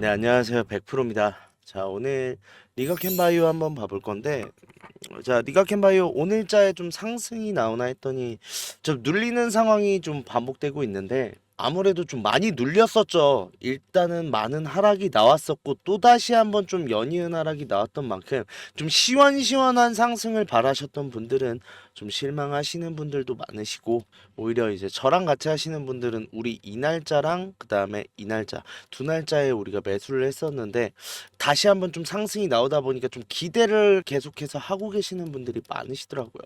네, 안녕하세요. 100%입니다. 자, 오늘 리가캔바이오 한번 봐볼 건데, 자, 리가캔바이오 오늘자에 좀 상승이 나오나 했더니, 좀 눌리는 상황이 좀 반복되고 있는데, 아무래도 좀 많이 눌렸었죠. 일단은 많은 하락이 나왔었고, 또다시 한번 좀 연이은 하락이 나왔던 만큼, 좀 시원시원한 상승을 바라셨던 분들은 좀 실망하시는 분들도 많으시고, 오히려 이제 저랑 같이 하시는 분들은 우리 이 날짜랑 그 다음에 이 날짜, 두 날짜에 우리가 매수를 했었는데, 다시 한번 좀 상승이 나오다 보니까 좀 기대를 계속해서 하고 계시는 분들이 많으시더라고요.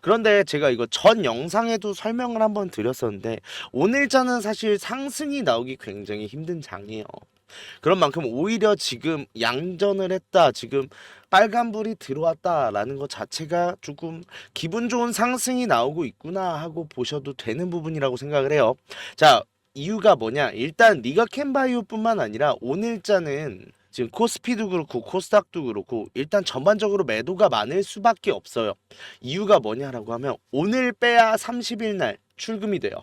그런데 제가 이거 전 영상에도 설명을 한번 드렸었는데 오늘자는 사실 상승이 나오기 굉장히 힘든 장이에요. 그런 만큼 오히려 지금 양전을 했다, 지금 빨간불이 들어왔다라는 것 자체가 조금 기분 좋은 상승이 나오고 있구나 하고 보셔도 되는 부분이라고 생각을 해요. 자, 이유가 뭐냐? 일단 리가캔바이오뿐만 아니라 오늘자는 지금 코스피도 그렇고 코스닥도 그렇고 일단 전반적으로 매도가 많을 수밖에 없어요. 이유가 뭐냐라고 하면 오늘 빼야 30일 날 출금이 돼요.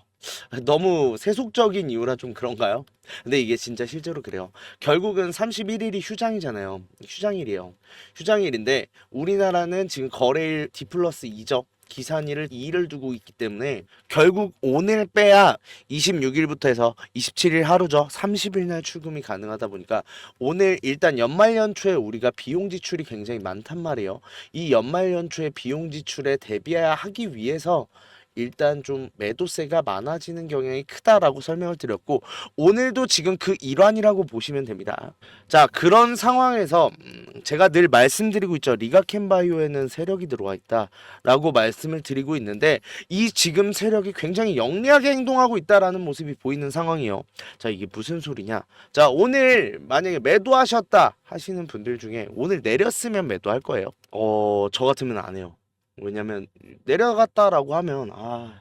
너무 세속적인 이유라 좀 그런가요? 근데 이게 진짜 실제로 그래요. 결국은 31일이 휴장이잖아요. 휴장일이에요. 휴장일인데 우리나라는 지금 거래일 D+2죠. 기산일을 2일을 두고 있기 때문에 결국 오늘 빼야 26일부터 해서 27일 하루죠. 30일 날 출금이 가능하다 보니까 오늘 일단 연말연초에 우리가 비용 지출이 굉장히 많단 말이에요. 이 연말연초에 비용 지출에 대비하기 위해서 일단 좀 매도세가 많아지는 경향이 크다라고 설명을 드렸고 오늘도 지금 그 일환이라고 보시면 됩니다. 자, 그런 상황에서 제가 늘 말씀드리고 있죠. 리가캔바이오에는 세력이 들어와 있다라고 말씀을 드리고 있는데 이 지금 세력이 굉장히 영리하게 행동하고 있다라는 모습이 보이는 상황이에요. 자, 이게 무슨 소리냐? 자, 오늘 만약에 매도하셨다 하시는 분들 중에 오늘 내렸으면 매도할 거예요. 저 같으면 안 해요. 왜냐면 내려갔다라고 하면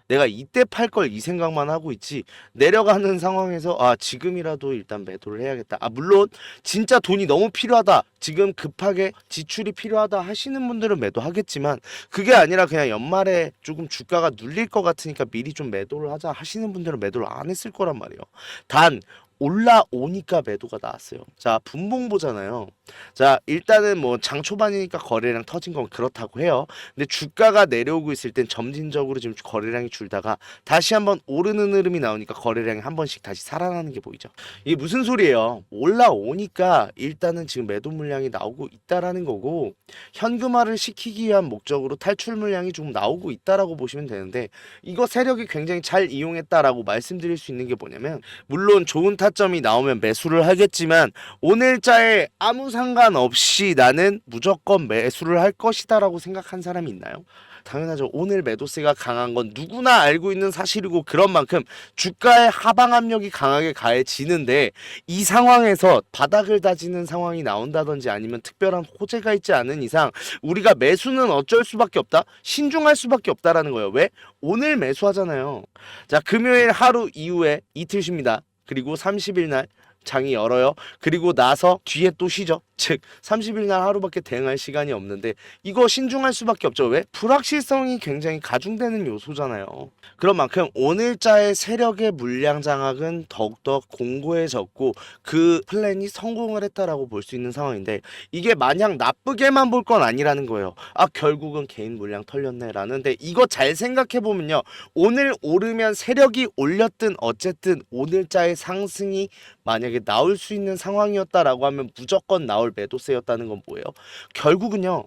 내가 이때 팔 걸 이 생각만 하고 있지 내려가는 상황에서 지금이라도 일단 매도를 해야겠다. 물론 진짜 돈이 너무 필요하다, 지금 급하게 지출이 필요하다 하시는 분들은 매도하겠지만 그게 아니라 그냥 연말에 조금 주가가 눌릴 것 같으니까 미리 좀 매도를 하자 하시는 분들은 매도를 안 했을 거란 말이에요. 단 올라오니까 매도가 나왔어요. 자, 분봉 보잖아요. 자, 일단은 뭐 장 초반이니까 거래량 터진 건 그렇다고 해요. 근데 주가가 내려오고 있을 땐 점진적으로 지금 거래량이 줄다가 다시 한번 오르는 흐름이 나오니까 거래량이 한 번씩 다시 살아나는 게 보이죠. 이게 무슨 소리예요? 올라오니까 일단은 지금 매도 물량이 나오고 있다라는 거고 현금화를 시키기 위한 목적으로 탈출 물량이 조금 나오고 있다라고 보시면 되는데 이거 세력이 굉장히 잘 이용했다라고 말씀드릴 수 있는 게 뭐냐면 물론 좋은 타점이 나오면 매수를 하겠지만 오늘자에 아무 상관없이 나는 무조건 매수를 할 것이다라고 생각한 사람이 있나요? 당연하죠. 오늘 매도세가 강한 건 누구나 알고 있는 사실이고 그런 만큼 주가의 하방 압력이 강하게 가해지는데 이 상황에서 바닥을 다지는 상황이 나온다든지 아니면 특별한 호재가 있지 않은 이상 우리가 매수는 어쩔 수밖에 없다. 신중할 수밖에 없다라는 거예요. 왜? 오늘 매수하잖아요. 자, 금요일 하루 이후에 이틀 쉽니다. 그리고 30일 날 장이 열어요. 그리고 나서 뒤에 또 쉬죠. 즉 30일 날 하루밖에 대응할 시간이 없는데 이거 신중할 수밖에 없죠. 왜? 불확실성이 굉장히 가중되는 요소잖아요. 그런 만큼 오늘자의 세력의 물량 장악은 더욱더 공고해졌고 그 플랜이 성공을 했다라고 볼 수 있는 상황인데 이게 마냥 나쁘게만 볼 건 아니라는 거예요. 결국은 개인 물량 털렸네 라는데 이거 잘 생각해 보면요. 오늘 오르면 세력이 올렸든 어쨌든 오늘자의 상승이 만약에 나올 수 있는 상황이었다라고 하면 무조건 나올 매도세였다는 건 뭐예요? 결국은요.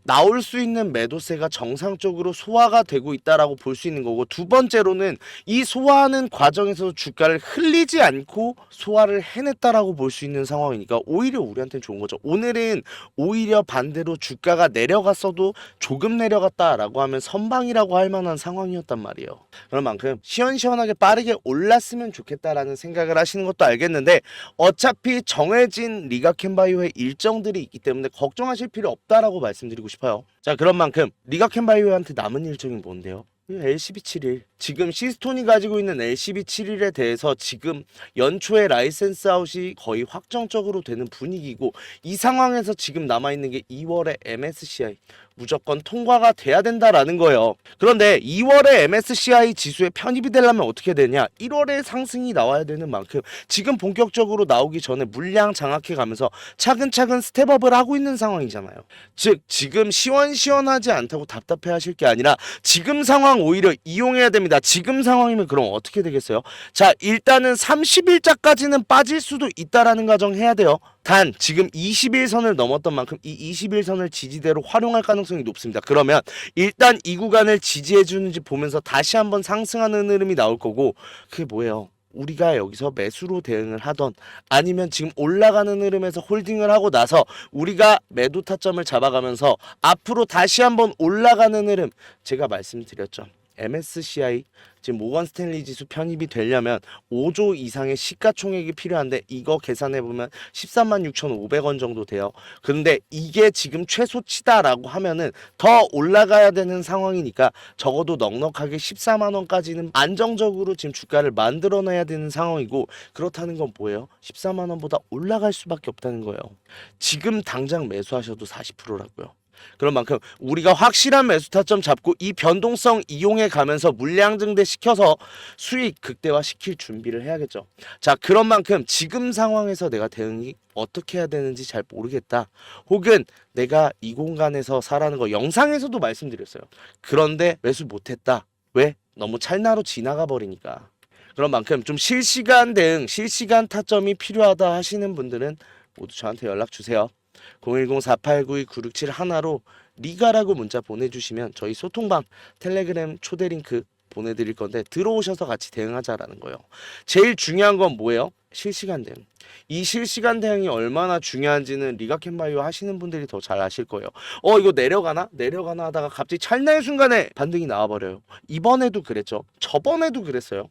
나올 수 있는 매도세가 정상적으로 소화가 되고 있다라고 볼 수 있는 거고 두 번째로는 이 소화하는 과정에서 주가를 흘리지 않고 소화를 해냈다라고 볼 수 있는 상황이니까 오히려 우리한테는 좋은 거죠. 오늘은 오히려 반대로 주가가 내려갔어도 조금 내려갔다라고 하면 선방이라고 할 만한 상황이었단 말이에요. 그런 만큼 시원시원하게 빠르게 올랐으면 좋겠다라는 생각을 하시는 것도 알겠는데 어차피 정해진 리가캔바이오의 일정들이 있기 때문에 걱정하실 필요 없다라고 말씀드리고 싶어요. 자, 그런 만큼 리가캔바이오한테 남은 일정이 뭔데요? LCB71 지금 시스톤이 가지고 있는 LCB71에 대해서 지금 연초에 라이센스 아웃이 거의 확정적으로 되는 분위기고 이 상황에서 지금 남아있는 게 2월에 MSCI 무조건 통과가 돼야 된다라는 거예요. 그런데 2월에 MSCI 지수에 편입이 되려면 어떻게 되냐? 1월에 상승이 나와야 되는 만큼 지금 본격적으로 나오기 전에 물량 장악해 가면서 차근차근 스텝업을 하고 있는 상황이잖아요. 즉 지금 시원시원하지 않다고 답답해 하실 게 아니라 지금 상황 오히려 이용해야 됩니다. 지금 상황이면 그럼 어떻게 되겠어요? 자, 일단은 30일자까지는 빠질 수도 있다라는 가정 해야 돼요. 단 지금 21선을 넘었던 만큼 이 21선을 지지대로 활용할 가능성이 높습니다. 그러면 일단 이 구간을 지지해 주는지 보면서 다시 한번 상승하는 흐름이 나올 거고, 그게 뭐예요? 우리가 여기서 매수로 대응을 하던, 아니면 지금 올라가는 흐름에서 홀딩을 하고 나서 우리가 매도 타점을 잡아가면서 앞으로 다시 한번 올라가는 흐름, 제가 말씀드렸죠. MSCI 지금 모건 스탠리 지수 편입이 되려면 5조 이상의 시가총액이 필요한데 이거 계산해 보면 13만 6,500원 정도 돼요. 근데 이게 지금 최소치다라고 하면은 더 올라가야 되는 상황이니까 적어도 넉넉하게 14만 원까지는 안정적으로 지금 주가를 만들어내야 되는 상황이고, 그렇다는 건 뭐예요? 14만 원보다 올라갈 수밖에 없다는 거예요. 지금 당장 매수하셔도 40%라고요. 그런 만큼 우리가 확실한 매수 타점 잡고 이 변동성 이용해 가면서 물량 증대 시켜서 수익 극대화 시킬 준비를 해야겠죠. 자, 그런 만큼 지금 상황에서 내가 대응이 어떻게 해야 되는지 잘 모르겠다, 혹은 내가 이 공간에서 사라는 거 영상에서도 말씀드렸어요. 그런데 매수 못했다. 왜? 너무 찰나로 지나가 버리니까. 그런 만큼 좀 실시간 대응, 실시간 타점이 필요하다 하시는 분들은 모두 저한테 연락 주세요. 010-4892-9671 하나로 리가라고 문자 보내주시면 저희 소통방 텔레그램 초대 링크 보내드릴 건데 들어오셔서 같이 대응하자라는 거예요. 제일 중요한 건 뭐예요? 실시간 대응. 이 실시간 대응이 얼마나 중요한지는 리가캔바이오 하시는 분들이 더 잘 아실 거예요. 이거 내려가나 하다가 갑자기 찰나의 순간에 반등이 나와버려요. 이번에도 그랬죠. 저번에도 그랬어요.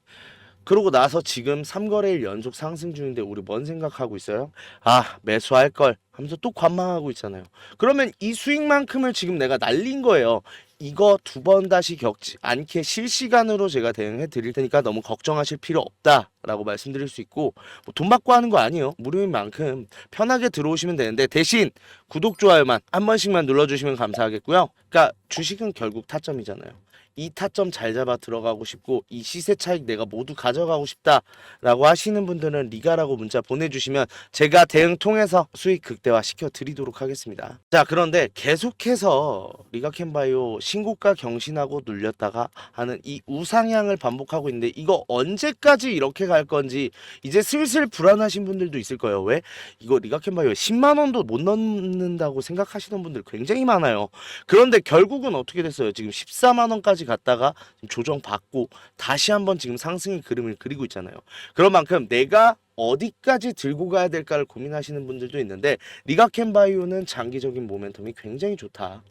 그러고 나서 지금 3거래일 연속 상승 중인데 우리 뭔 생각하고 있어요? 아, 매수할 걸 하면서 또 관망하고 있잖아요. 그러면 이 수익만큼을 지금 내가 날린 거예요. 이거 두 번 다시 겪지 않게 실시간으로 제가 대응해 드릴 테니까 너무 걱정하실 필요 없다라고 말씀드릴 수 있고, 돈 받고 하는 거 아니에요. 무료인 만큼 편하게 들어오시면 되는데 대신 구독, 좋아요만 한 번씩만 눌러주시면 감사하겠고요. 그러니까 주식은 결국 타점이잖아요. 이 타점 잘 잡아 들어가고 싶고 이 시세 차익 내가 모두 가져가고 싶다라고 하시는 분들은 리가라고 문자 보내주시면 제가 대응 통해서 수익 극대화 시켜 드리도록 하겠습니다. 자, 그런데 계속해서 리가캔바이오 신고가 경신하고 눌렸다가 하는 이 우상향을 반복하고 있는데 이거 언제까지 이렇게 갈 건지 이제 슬슬 불안하신 분들도 있을 거예요. 왜? 이거 리가캔바이오 10만 원도 못 넘는다고 생각하시는 분들 굉장히 많아요. 그런데 결국은 어떻게 됐어요? 지금 14만 원까지 갔다가 조정받고 다시 한번 지금 상승의 그림을 그리고 있잖아요. 그런 만큼 내가 어디까지 들고 가야 될까를 고민하시는 분들도 있는데 리가캔바이오는 장기적인 모멘텀이 굉장히 좋다.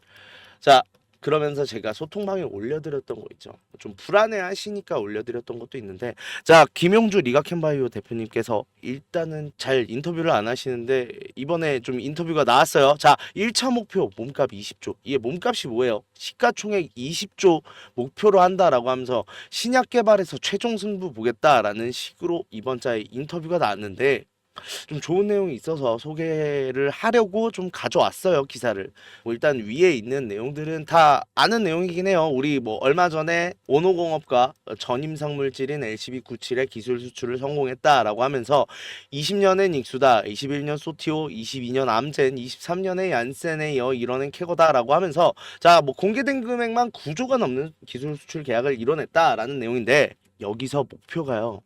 자, 그러면서 제가 소통방에 올려드렸던 거 있죠. 좀 불안해 하시니까 올려드렸던 것도 있는데, 자, 김용주 리가캔바이오 대표님께서 일단은 잘 인터뷰를 안 하시는데 이번에 좀 인터뷰가 나왔어요. 자, 1차 목표 몸값 20조. 이게 몸값이 뭐예요? 시가총액 20조 목표로 한다라고 하면서 신약 개발에서 최종 승부 보겠다라는 식으로 이번 자에 인터뷰가 나왔는데 좀 좋은 내용이 있어서 소개를 하려고 좀 가져왔어요, 기사를. 뭐 일단 위에 있는 내용들은 다 아는 내용이긴 해요. 우리 뭐 얼마 전에 원호공업과 전임상 물질인 LCB97의 기술 수출을 성공했다라고 하면서 20년엔 익수다, 21년 소티오, 22년 암젠, 23년에 얀센에 이어 이뤄낸 캐거다라고 하면서 자, 뭐 공개된 금액만 9조가 넘는 기술 수출 계약을 이뤄냈다라는 내용인데, 여기서 목표가요,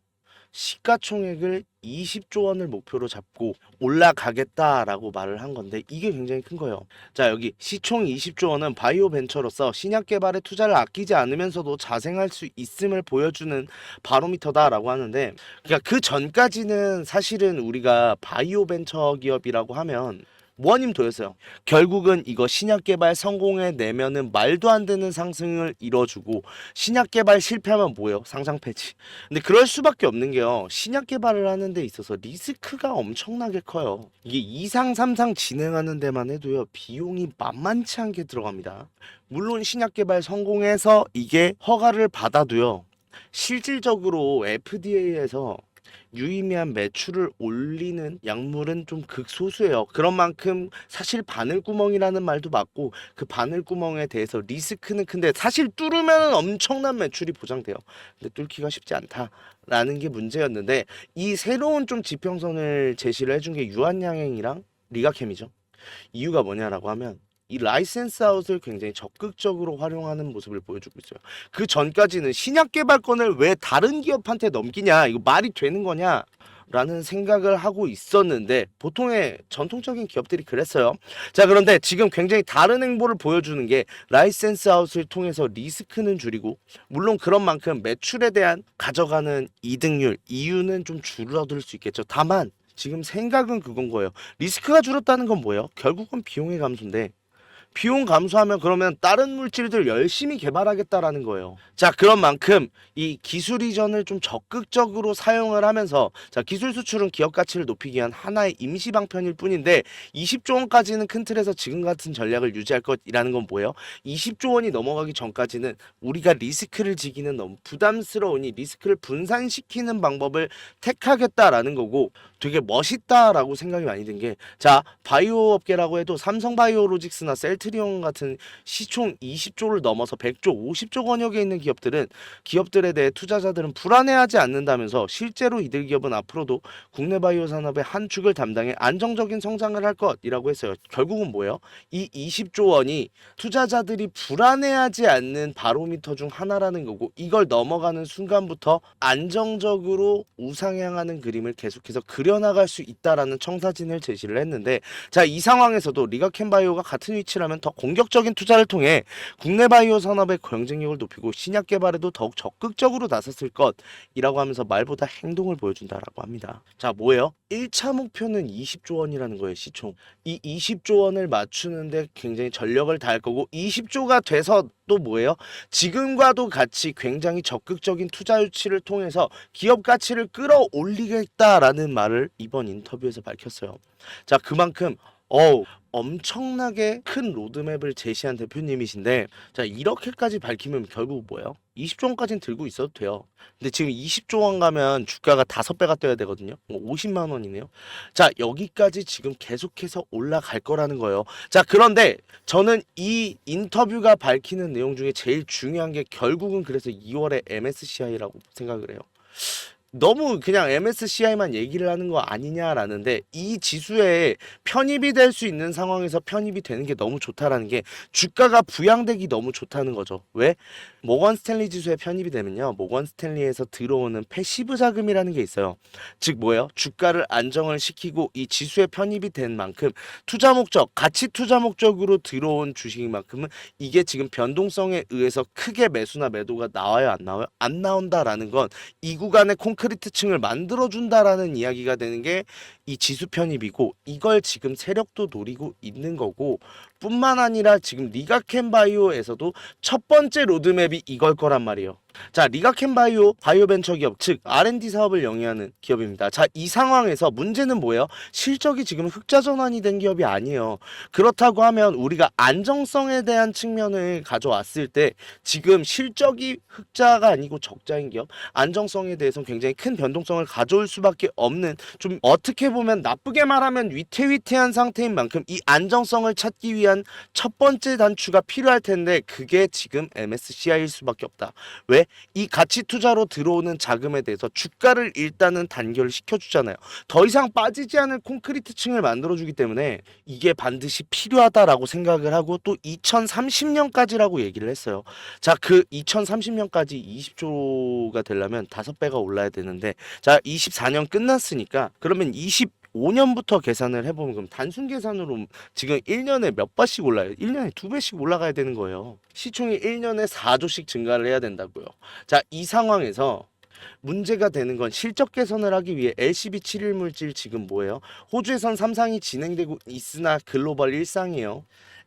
시가총액을 20조 원을 목표로 잡고 올라가겠다라고 말을 한 건데 이게 굉장히 큰 거예요. 자, 여기 시총 20조 원은 바이오 벤처로서 신약 개발에 투자를 아끼지 않으면서도 자생할 수 있음을 보여주는 바로미터다라고 하는데, 그러니까 그 전까지는 사실은 우리가 바이오 벤처 기업이라고 하면 무한님 도였어요. 결국은 이거 신약 개발 성공해 내면은 말도 안 되는 상승을 이뤄주고, 신약 개발 실패하면 뭐예요? 상장 폐지. 근데 그럴 수밖에 없는 게요, 신약 개발을 하는 데 있어서 리스크가 엄청나게 커요. 이게 2상 3상 진행하는 데만 해도요 비용이 만만치 않게 들어갑니다. 물론 신약 개발 성공해서 이게 허가를 받아도요 실질적으로 FDA에서 유의미한 매출을 올리는 약물은 좀 극소수예요. 그런 만큼 사실 바늘구멍이라는 말도 맞고 그 바늘구멍에 대해서 리스크는 큰데 사실 뚫으면 엄청난 매출이 보장돼요. 근데 뚫기가 쉽지 않다라는 게 문제였는데 이 새로운 좀 지평선을 제시를 해준 게 유한양행이랑 리가캠이죠. 이유가 뭐냐라고 하면 이 라이센스 아웃을 굉장히 적극적으로 활용하는 모습을 보여주고 있어요. 그 전까지는 신약 개발권을 왜 다른 기업한테 넘기냐, 이거 말이 되는 거냐 라는 생각을 하고 있었는데 보통의 전통적인 기업들이 그랬어요. 자, 그런데 지금 굉장히 다른 행보를 보여주는 게 라이센스 아웃을 통해서 리스크는 줄이고 물론 그런 만큼 매출에 대한 가져가는 이득률, 이유는 좀 줄어들 수 있겠죠. 다만 지금 생각은 그건 거예요. 리스크가 줄었다는 건 뭐예요? 결국은 비용의 감소인데 비용 감소하면 그러면 다른 물질들 열심히 개발하겠다라는 거예요. 자, 그런 만큼 이 기술 이전을 좀 적극적으로 사용을 하면서 자, 기술 수출은 기업 가치를 높이기 위한 하나의 임시 방편일 뿐인데 20조 원까지는 큰 틀에서 지금 같은 전략을 유지할 것이라는 건 뭐예요? 20조 원이 넘어가기 전까지는 우리가 리스크를 지기는 너무 부담스러우니 리스크를 분산시키는 방법을 택하겠다라는 거고 되게 멋있다라고 생각이 많이 든 게 자, 바이오 업계라고 해도 삼성바이오로직스나 셀트리온 같은 시총 20조를 넘어서 100조, 50조 권역에 있는 기업들은 기업들에 대해 투자자들은 불안해하지 않는다면서 실제로 이들 기업은 앞으로도 국내 바이오 산업의 한 축을 담당해 안정적인 성장을 할 것이라고 했어요. 결국은 뭐예요? 이 20조 원이 투자자들이 불안해하지 않는 바로미터 중 하나라는 거고 이걸 넘어가는 순간부터 안정적으로 우상향하는 그림을 계속해서 그려나갈 수 있다라는 청사진을 제시를 했는데 자, 이 상황에서도 리가켄바이오가 같은 위치라면 더 공격적인 투자를 통해 국내 바이오 산업의 경쟁력을 높이고 신약 개발에도 더욱 적극적으로 나섰을 것이라고 하면서 말보다 행동을 보여준다라고 합니다. 자, 뭐예요? 1차 목표는 20조 원이라는 거예요, 시총. 이 20조 원을 맞추는데 굉장히 전력을 다할 거고 20조가 돼서 또 뭐예요? 지금과도 같이 굉장히 적극적인 투자 유치를 통해서 기업 가치를 끌어올리겠다라는 말을 이번 인터뷰에서 밝혔어요. 자, 그만큼 엄청나게 큰 로드맵을 제시한 대표님이신데 자, 이렇게까지 밝히면 결국 뭐예요? 20조 원까지는 들고 있어도 돼요. 근데 지금 20조 원 가면 주가가 5배가 떠야 되거든요. 50만 원이네요. 자, 여기까지 지금 계속해서 올라갈 거라는 거예요. 자, 그런데 저는 이 인터뷰가 밝히는 내용 중에 제일 중요한 게 결국은 그래서 2월에 MSCI라고 생각을 해요. 너무 그냥 MSCI만 얘기를 하는 거 아니냐라는데 이 지수에 편입이 될 수 있는 상황에서 편입이 되는 게 너무 좋다라는 게 주가가 부양되기 너무 좋다는 거죠. 왜? 모건 스탠리 지수에 편입이 되면요. 모건 스탠리에서 들어오는 패시브 자금이라는 게 있어요. 즉 뭐예요? 주가를 안정을 시키고 이 지수에 편입이 된 만큼 투자 목적, 가치 투자 목적으로 들어온 주식인 만큼은 이게 지금 변동성에 의해서 크게 매수나 매도가 나와요, 안 나와요? 안 나온다라는 건 이 구간에 콘크리트층을 만들어준다라는 이야기가 되는 게 이 지수 편입이고 이걸 지금 세력도 노리고 있는 거고 뿐만 아니라 지금 리가켄바이오에서도 첫 번째 로드맵이 이걸 거란 말이에요. 자, 리가켄바이오 바이오벤처 기업 즉 R&D 사업을 영위하는 기업입니다. 자, 이 상황에서 문제는 뭐예요? 실적이 지금 흑자 전환이 된 기업이 아니에요. 그렇다고 하면 우리가 안정성에 대한 측면을 가져왔을 때 지금 실적이 흑자가 아니고 적자인 기업 안정성에 대해서는 굉장히 큰 변동성을 가져올 수밖에 없는 좀 어떻게 보면 나쁘게 말하면 위태위태한 상태인 만큼 이 안정성을 찾기 위한 첫 번째 단추가 필요할 텐데 그게 지금 MSCI일 수밖에 없다. 왜? 이 가치 투자로 들어오는 자금에 대해서 주가를 일단은 단결을 시켜주잖아요. 더 이상 빠지지 않을 콘크리트 층을 만들어주기 때문에 이게 반드시 필요하다라고 생각을 하고 또 2030년까지라고 얘기를 했어요. 자, 그 2030년까지 20조가 되려면 5배가 올라야 되는데 자, 24년 끝났으니까 그러면 25년부터 계산을 해보면 그럼 단순 계산으로 지금 1년에 몇 배씩 올라요? 1년에 2배씩 올라가야 되는 거예요. 시총이 1년에 4조씩 증가를 해야 된다고요. 자, 이 상황에서 문제가 되는 건 실적 개선을 하기 위해 LCB 7일 물질 지금 뭐예요? 호주에선 3상이 진행되고 있으나 글로벌 1상이에요.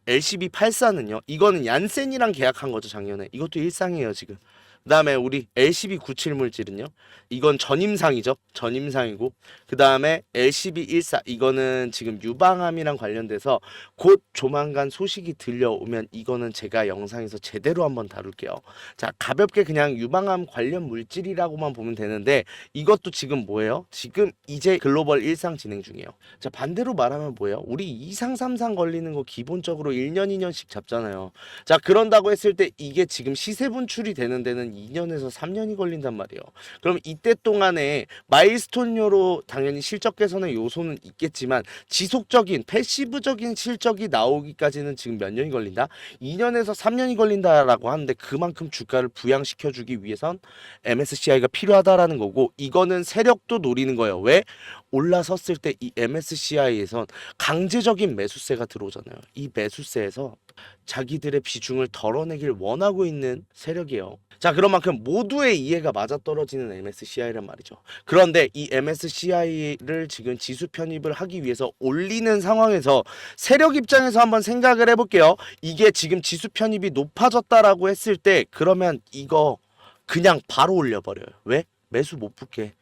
LCB 8사는요. 이거는 얀센이랑 계약한 거죠, 작년에. 이것도 1상이에요, 지금. 그다음에 우리 LCB97 물질은요. 이건 전임상이죠. 전임상이고 그다음에 LCB14 이거는 지금 유방암이랑 관련돼서 곧 조만간 소식이 들려오면 이거는 제가 영상에서 제대로 한번 다룰게요. 자, 가볍게 그냥 유방암 관련 물질이라고만 보면 되는데 이것도 지금 뭐예요? 지금 이제 글로벌 1상 진행 중이에요. 자, 반대로 말하면 뭐예요? 우리 2상, 3상 걸리는 거 기본적으로 1년, 2년씩 잡잖아요. 자, 그런다고 했을 때 이게 지금 시세 분출이 되는 데는 2년에서 3년이 걸린단 말이에요. 그럼 이때 동안에 마일스톤료로 당연히 실적 개선의 요소는 있겠지만 지속적인 패시브적인 실적이 나오기까지는 지금 몇 년이 걸린다? 2년에서 3년이 걸린다라고 하는데 그만큼 주가를 부양시켜주기 위해선 MSCI가 필요하다라는 거고 이거는 세력도 노리는 거예요. 왜? 올라섰을 때 이 MSCI에선 강제적인 매수세가 들어오잖아요. 이 매수세에서 자기들의 비중을 덜어내길 원하고 있는 세력이에요. 자, 그런 만큼 모두의 이해가 맞아떨어지는 MSCI란 말이죠. 그런데 이 MSCI를 지금 지수 편입을 하기 위해서 올리는 상황에서 세력 입장에서 한번 생각을 해볼게요. 이게 지금 지수 편입이 높아졌다라고 했을 때 그러면 이거 그냥 바로 올려버려요. 왜? 매수 못 붙게.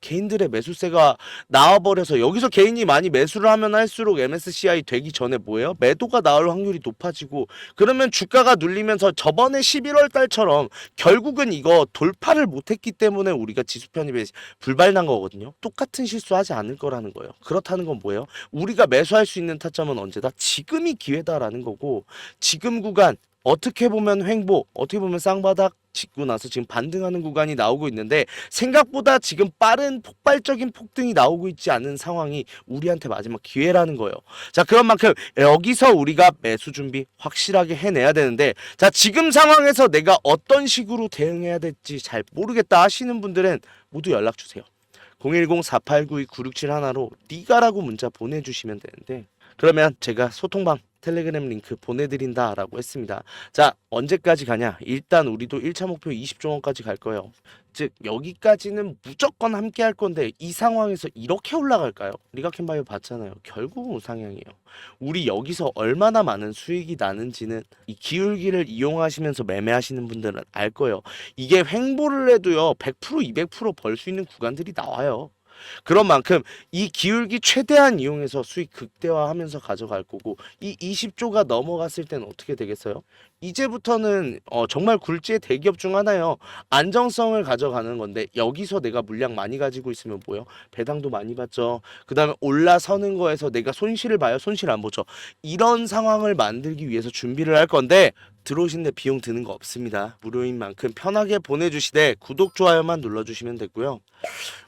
개인들의 매수세가 나와버려서 여기서 개인이 많이 매수를 하면 할수록 MSCI 되기 전에 뭐예요? 매도가 나올 확률이 높아지고 그러면 주가가 눌리면서 저번에 11월 달처럼 결국은 이거 돌파를 못했기 때문에 우리가 지수 편입에 불발난 거거든요. 똑같은 실수하지 않을 거라는 거예요. 그렇다는 건 뭐예요? 우리가 매수할 수 있는 타점은 언제다? 지금이 기회다라는 거고 지금 구간 어떻게 보면 횡보, 어떻게 보면 쌍바닥 짚고 나서 지금 반등하는 구간이 나오고 있는데 생각보다 지금 빠른 폭발적인 폭등이 나오고 있지 않은 상황이 우리한테 마지막 기회라는 거예요. 자, 그런 만큼 여기서 우리가 매수 준비 확실하게 해내야 되는데 자, 지금 상황에서 내가 어떤 식으로 대응해야 될지 잘 모르겠다 하시는 분들은 모두 연락 주세요. 010-4892-9671로 니가라고 문자 보내주시면 되는데 그러면 제가 소통방 텔레그램 링크 보내드린다 라고 했습니다. 자, 언제까지 가냐? 일단 우리도 1차 목표 20조 원까지 갈 거예요. 즉 여기까지는 무조건 함께 할 건데 이 상황에서 이렇게 올라갈까요? 리가캔바이오 봤잖아요. 결국은 우상향이에요. 우리 여기서 얼마나 많은 수익이 나는지는 이 기울기를 이용하시면서 매매하시는 분들은 알 거예요. 이게 횡보를 해도요 100% 200% 벌 수 있는 구간들이 나와요. 그런 만큼 이 기울기 최대한 이용해서 수익 극대화하면서 가져갈 거고 이 20조가 넘어갔을 때는 어떻게 되겠어요? 이제부터는 정말 굴지의 대기업 중 하나예요. 안정성을 가져가는 건데 여기서 내가 물량 많이 가지고 있으면 뭐요? 배당도 많이 받죠. 그 다음에 올라서는 거에서 내가 손실을 봐요? 손실 안 보죠. 이런 상황을 만들기 위해서 준비를 할 건데 들어오시는데 비용 드는 거 없습니다. 무료인 만큼 편하게 보내주시되 구독, 좋아요만 눌러주시면 되고요.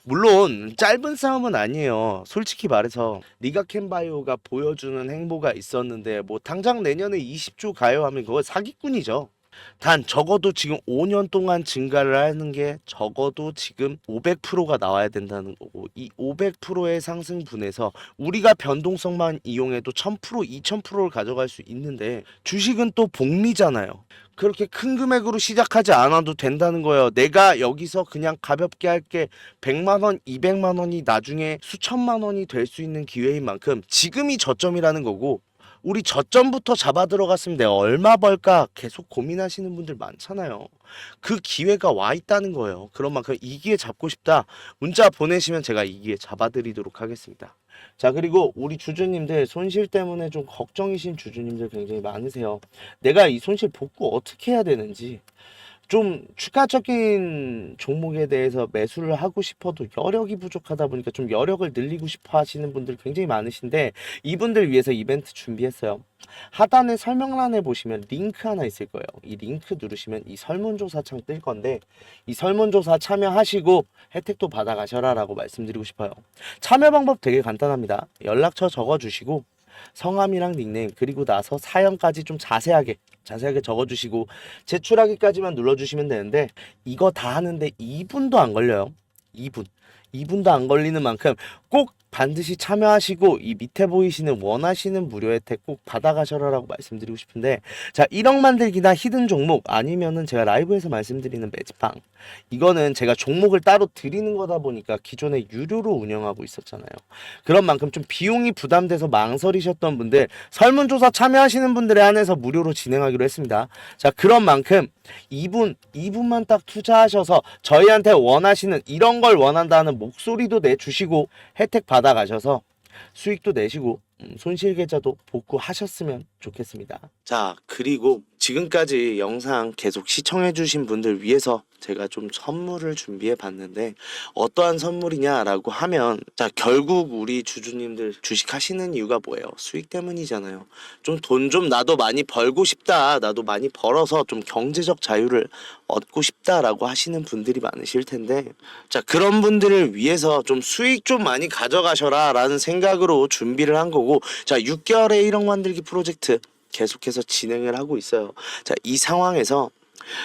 물론 짧은 싸움은 아니에요. 솔직히 말해서 리가캔바이오가 보여주는 행보가 있었는데 뭐 당장 내년에 20조 가요 하면 그거 사기꾼이죠. 단 적어도 지금 5년 동안 증가를 하는 게 적어도 지금 500%가 나와야 된다는 거고 이 500%의 상승분에서 우리가 변동성만 이용해도 1000%, 2000%를 가져갈 수 있는데 주식은 또 복리잖아요. 그렇게 큰 금액으로 시작하지 않아도 된다는 거예요. 내가 여기서 그냥 가볍게 할게 100만 원, 200만 원이 나중에 수천만 원이 될 수 있는 기회인 만큼 지금이 저점이라는 거고 우리 저점부터 잡아 들어갔으면 내가 얼마 벌까 계속 고민하시는 분들 많잖아요. 그 기회가 와 있다는 거예요. 그런 만큼 이 기회 잡고 싶다. 문자 보내시면 제가 이 기회 잡아드리도록 하겠습니다. 자, 그리고 우리 주주님들 손실 때문에 좀 걱정이신 주주님들 굉장히 많으세요. 내가 이 손실 복구 어떻게 해야 되는지 좀 추가적인 종목에 대해서 매수를 하고 싶어도 여력이 부족하다 보니까 좀 여력을 늘리고 싶어 하시는 분들 굉장히 많으신데 이분들 위해서 이벤트 준비했어요. 하단에 설명란에 보시면 링크 하나 있을 거예요. 이 링크 누르시면 이 설문조사 창 뜰 건데 이 설문조사 참여하시고 혜택도 받아가셔라 라고 말씀드리고 싶어요. 참여 방법 되게 간단합니다. 연락처 적어주시고 성함이랑 닉네임 그리고 나서 사연까지 좀 자세하게 적어주시고 제출하기까지만 눌러주시면 되는데 이거 다 하는데 2분도 안 걸려요. 2분도 안 걸리는 만큼 꼭 반드시 참여하시고 이 밑에 보이시는 원하시는 무료 혜택 꼭 받아가셔라라고 말씀드리고 싶은데, 자 1억 만들기나 히든 종목 아니면은 제가 라이브에서 말씀드리는 매직방, 이거는 제가 종목을 따로 드리는 거다 보니까 기존에 유료로 운영하고 있었잖아요. 그런 만큼 좀 비용이 부담돼서 망설이셨던 분들, 설문조사 참여하시는 분들에 한해서 무료로 진행하기로 했습니다. 자 그런 만큼 2분만 딱 투자하셔서 저희한테 원하시는 이런 걸 원한다는 목소리도 내주시고 혜택 받아가셔서 수익도 내시고 손실 계좌도 복구하셨으면 좋겠습니다. 자 그리고 지금까지 영상 계속 시청해주신 분들 위해서 제가 좀 선물을 준비해 봤는데, 어떠한 선물이냐라고 하면, 자 결국 우리 주주님들 주식 하시는 이유가 뭐예요? 수익 때문이잖아요. 좀 돈 좀 나도 많이 벌고 싶다, 나도 많이 벌어서 좀 경제적 자유를 얻고 싶다라고 하시는 분들이 많으실 텐데, 자 그런 분들을 위해서 좀 수익 좀 많이 가져가셔라 라는 생각으로 준비를 한 거고, 자 6개월의 1억 만들기 프로젝트 계속해서 진행을 하고 있어요. 자 이 상황에서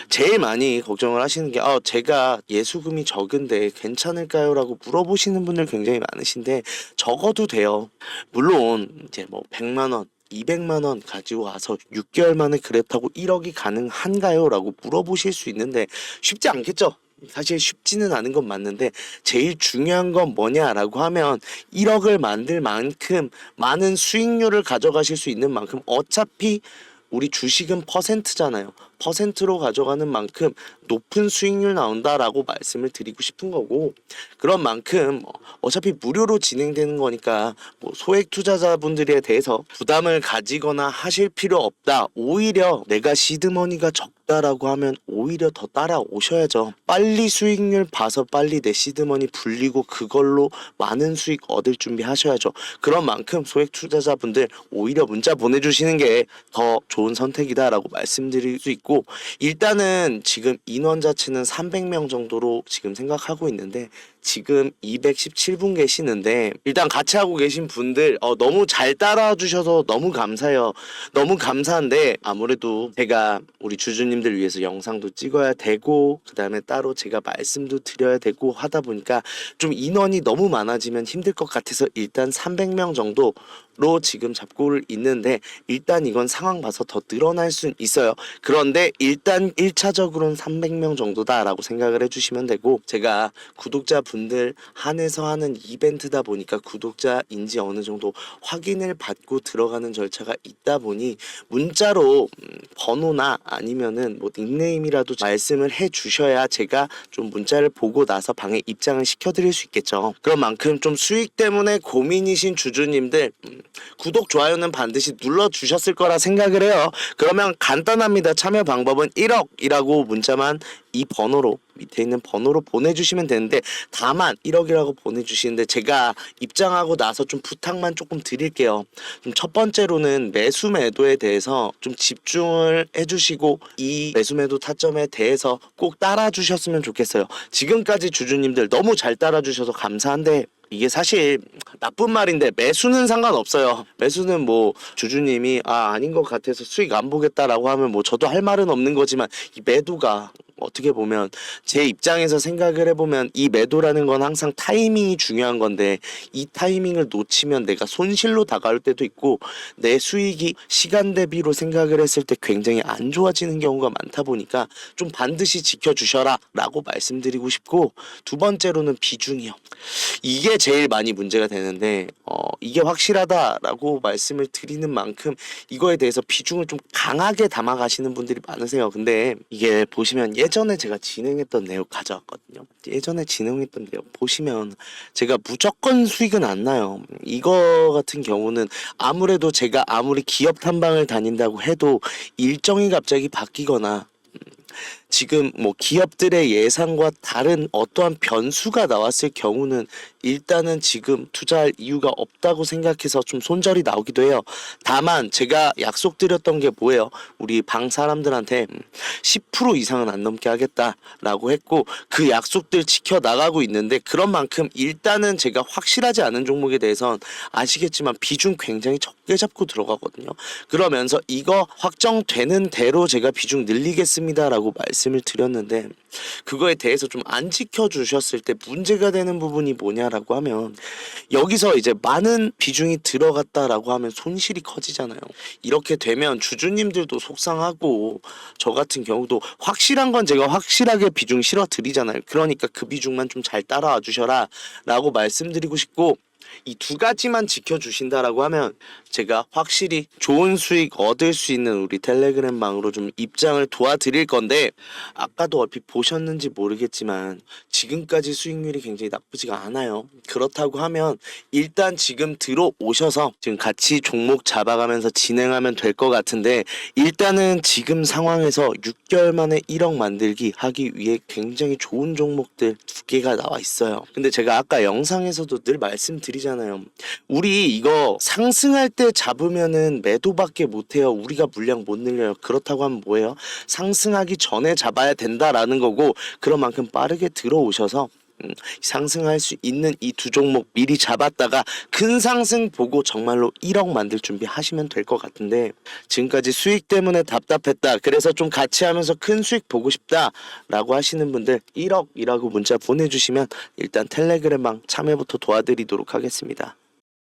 제일 많이 걱정을 하시는 게, 제가 예수금이 적은데 괜찮을까요? 라고 물어보시는 분들 굉장히 많으신데, 적어도 돼요. 물론 이제 뭐 100만원 200만원 가지고 와서 6개월 만에 그랬다고 1억이 가능한가요? 라고 물어보실 수 있는데 쉽지 않겠죠? 사실 쉽지는 않은 건 맞는데, 제일 중요한 건 뭐냐라고 하면 1억을 만들 만큼 많은 수익률을 가져가실 수 있는 만큼, 어차피 우리 주식은 퍼센트잖아요. 퍼센트로 가져가는 만큼 높은 수익률 나온다라고 말씀을 드리고 싶은 거고, 그런 만큼 어차피 무료로 진행되는 거니까 뭐 소액 투자자분들에 대해서 부담을 가지거나 하실 필요 없다. 오히려 내가 시드머니가 적다라고 하면 오히려 더 따라오셔야죠. 빨리 수익률 봐서 빨리 내 시드머니 불리고 그걸로 많은 수익 얻을 준비 하셔야죠. 그런 만큼 소액 투자자분들 오히려 문자 보내주시는 게 더 좋은 선택이다라고 말씀드릴 수 있고, 일단은 지금 인원 자체는 300명 정도로 지금 생각하고 있는데, 지금 217분 계시는데, 일단 같이 하고 계신 분들 너무 잘 따라와 주셔서 너무 감사해요. 너무 감사한데, 아무래도 제가 우리 주주님들 위해서 영상도 찍어야 되고, 그 다음에 따로 제가 말씀도 드려야 되고 하다 보니까 좀 인원이 너무 많아지면 힘들 것 같아서 일단 300명 정도로 지금 잡고 있는데, 일단 이건 상황 봐서 더 늘어날 수는 있어요. 그런데 일단 1차적으로는 300명 정도다라고 생각을 해주시면 되고, 제가 구독자분들 한해서 하는 이벤트다 보니까 구독자인지 어느 정도 확인을 받고 들어가는 절차가 있다 보니 문자로 번호나 아니면은 뭐 닉네임이라도 말씀을 해 주셔야 제가 좀 문자를 보고 나서 방에 입장을 시켜드릴 수 있겠죠. 그런 만큼 좀 수익 때문에 고민이신 주주님들, 구독 좋아요는 반드시 눌러 주셨을 거라 생각을 해요. 그러면 간단합니다. 참여 방법은 1억이라고 문자만 이 번호로, 밑에 있는 번호로 보내주시면 되는데, 다만 1억이라고 보내주시는데 제가 입장하고 나서 좀 부탁만 조금 드릴게요. 좀 첫 번째로는 매수 매도에 대해서 좀 집중을 해주시고, 이 매수 매도 타점에 대해서 꼭 따라주셨으면 좋겠어요. 지금까지 주주님들 너무 잘 따라주셔서 감사한데, 이게 사실 나쁜 말인데 매수는 상관없어요. 매수는 뭐 주주님이 아닌 것 같아서 수익 안 보겠다라고 하면 뭐 저도 할 말은 없는 거지만, 이 매도가 어떻게 보면 제 입장에서 생각을 해보면 이 매도라는 건 항상 타이밍이 중요한 건데, 이 타이밍을 놓치면 내가 손실로 다가올 때도 있고, 내 수익이 시간 대비로 생각을 했을 때 굉장히 안 좋아지는 경우가 많다 보니까 좀 반드시 지켜주셔라 라고 말씀드리고 싶고, 두 번째로는 비중이요. 이게 제일 많이 문제가 되는데, 이게 확실하다라고 말씀을 드리는 만큼 이거에 대해서 비중을 좀 강하게 담아 가시는 분들이 많으세요. 근데 이게 보시면 예전에 제가 진행했던 내용 가져왔거든요. 예전에 진행했던 내용 보시면 제가 무조건 수익은 안 나요. 이거 같은 경우는 아무래도 제가 아무리 기업 탐방을 다닌다고 해도 일정이 갑자기 바뀌거나, 지금 뭐 기업들의 예상과 다른 어떠한 변수가 나왔을 경우는 일단은 지금 투자할 이유가 없다고 생각해서 좀 손절이 나오기도 해요. 다만 제가 약속드렸던 게 뭐예요? 우리 방 사람들한테 10% 이상은 안 넘게 하겠다라고 했고, 그 약속들 지켜나가고 있는데, 그런 만큼 일단은 제가 확실하지 않은 종목에 대해선 아시겠지만 비중 굉장히 적게 잡고 들어가거든요. 그러면서 이거 확정되는 대로 제가 비중 늘리겠습니다라고 말씀을 드렸는데 그거에 대해서 좀 안 지켜주셨을 때 문제가 되는 부분이 뭐냐라고 하면 여기서 이제 많은 비중이 들어갔다라고 하면 손실이 커지잖아요. 이렇게 되면 주주님들도 속상하고 저 같은 경우도 확실한 건 제가 확실하게 비중 실어 드리잖아요. 그러니까 그 비중만 좀 잘 따라와 주셔라 라고 말씀드리고 싶고, 이 두 가지만 지켜주신다라고 하면 제가 확실히 좋은 수익 얻을 수 있는 우리 텔레그램 방으로 좀 입장을 도와드릴 건데, 아까도 얼핏 보셨는지 모르겠지만 지금까지 수익률이 굉장히 나쁘지가 않아요. 그렇다고 하면 일단 지금 들어오셔서 지금 같이 종목 잡아가면서 진행하면 될 것 같은데, 일단은 지금 상황에서 6개월 만에 1억 만들기 하기 위해 굉장히 좋은 종목들 두 개가 나와 있어요. 근데 제가 아까 영상에서도 늘 말씀드리잖아요. 우리 이거 상승할 때 잡으면은 매도밖에 못해요. 우리가 물량 못 늘려요. 그렇다고 하면 뭐예요? 상승하기 전에 잡아야 된다라는 거고, 그런 만큼 빠르게 들어오셔서 상승할 수 있는 이 두 종목 미리 잡았다가 큰 상승 보고 정말로 1억 만들 준비 하시면 될 것 같은데, 지금까지 수익 때문에 답답했다, 그래서 좀 같이 하면서 큰 수익 보고 싶다 라고 하시는 분들 1억이라고 문자 보내주시면 일단 텔레그램방 참여부터 도와드리도록 하겠습니다.